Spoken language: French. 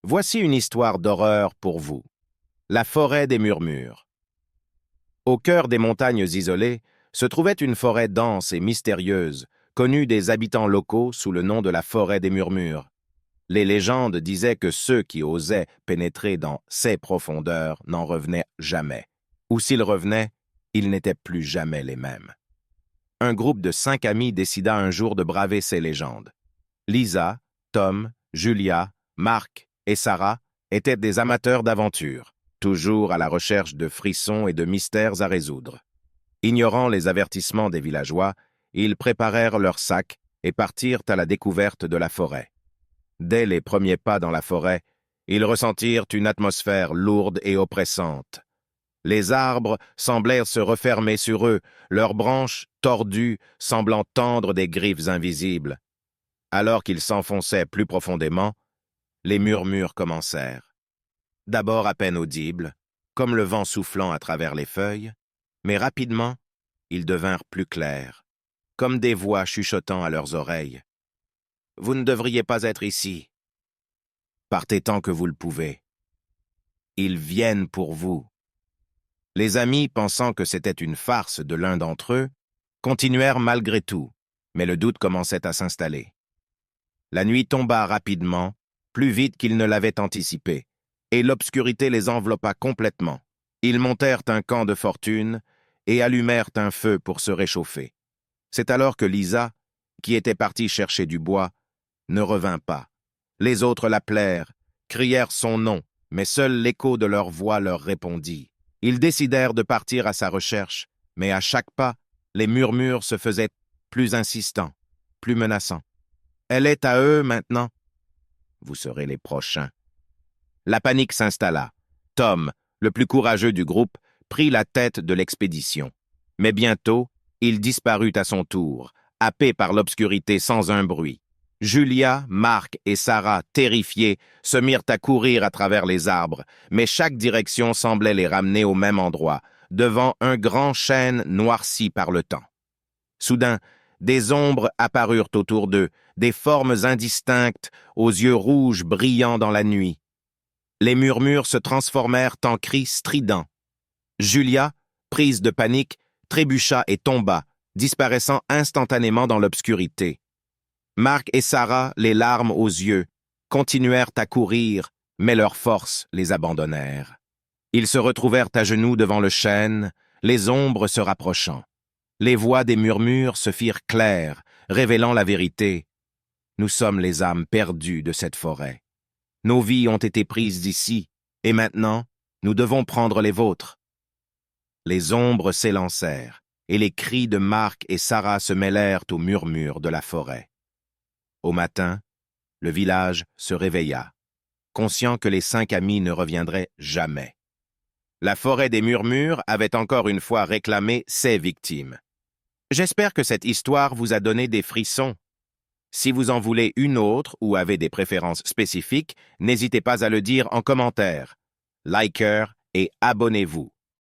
Voici une histoire d'horreur pour vous. La forêt des murmures. Au cœur des montagnes isolées se trouvait une forêt dense et mystérieuse, connue des habitants locaux sous le nom de la forêt des murmures. Les légendes disaient que ceux qui osaient pénétrer dans ces profondeurs n'en revenaient jamais. Ou s'ils revenaient, ils n'étaient plus jamais les mêmes. Un groupe de 5 amis décida un jour de braver ces légendes. Lisa, Tom, Julia, Marc et Sarah étaient des amateurs d'aventure, toujours à la recherche de frissons et de mystères à résoudre. Ignorant les avertissements des villageois, ils préparèrent leurs sacs et partirent à la découverte de la forêt. Dès les premiers pas dans la forêt, ils ressentirent une atmosphère lourde et oppressante. Les arbres semblèrent se refermer sur eux, leurs branches, tordues, semblant tendre des griffes invisibles. Alors qu'ils s'enfonçaient plus profondément, les murmures commencèrent. D'abord à peine audibles, comme le vent soufflant à travers les feuilles, mais rapidement, ils devinrent plus clairs, comme des voix chuchotant à leurs oreilles. « Vous ne devriez pas être ici. Partez tant que vous le pouvez. Ils viennent pour vous. » Les amis, pensant que c'était une farce de l'un d'entre eux, continuèrent malgré tout, mais le doute commençait à s'installer. La nuit tomba rapidement, plus vite qu'ils ne l'avaient anticipé, et l'obscurité les enveloppa complètement. Ils montèrent un camp de fortune et allumèrent un feu pour se réchauffer. C'est alors que Lisa, qui était partie chercher du bois, ne revint pas. Les autres l'appelèrent, crièrent son nom, mais seul l'écho de leur voix leur répondit. Ils décidèrent de partir à sa recherche, mais à chaque pas, les murmures se faisaient plus insistants, plus menaçants. « Elle est à eux maintenant. Vous serez les prochains. » La panique s'installa. Tom, le plus courageux du groupe, prit la tête de l'expédition. Mais bientôt, il disparut à son tour, happé par l'obscurité sans un bruit. Julia, Marc et Sarah, terrifiés, se mirent à courir à travers les arbres, mais chaque direction semblait les ramener au même endroit, devant un grand chêne noirci par le temps. Soudain, des ombres apparurent autour d'eux, des formes indistinctes, aux yeux rouges brillants dans la nuit. Les murmures se transformèrent en cris stridents. Julia, prise de panique, trébucha et tomba, disparaissant instantanément dans l'obscurité. Marc et Sarah, les larmes aux yeux, continuèrent à courir, mais leurs forces les abandonnèrent. Ils se retrouvèrent à genoux devant le chêne, les ombres se rapprochant. Les voix des murmures se firent claires, révélant la vérité. Nous sommes les âmes perdues de cette forêt. Nos vies ont été prises d'ici, et maintenant, nous devons prendre les vôtres. Les ombres s'élancèrent, et les cris de Marc et Sarah se mêlèrent aux murmures de la forêt. Au matin, le village se réveilla, conscient que les 5 amis ne reviendraient jamais. La forêt des murmures avait encore une fois réclamé ses victimes. J'espère que cette histoire vous a donné des frissons. Si vous en voulez une autre ou avez des préférences spécifiques, n'hésitez pas à le dire en commentaire. Likez et abonnez-vous.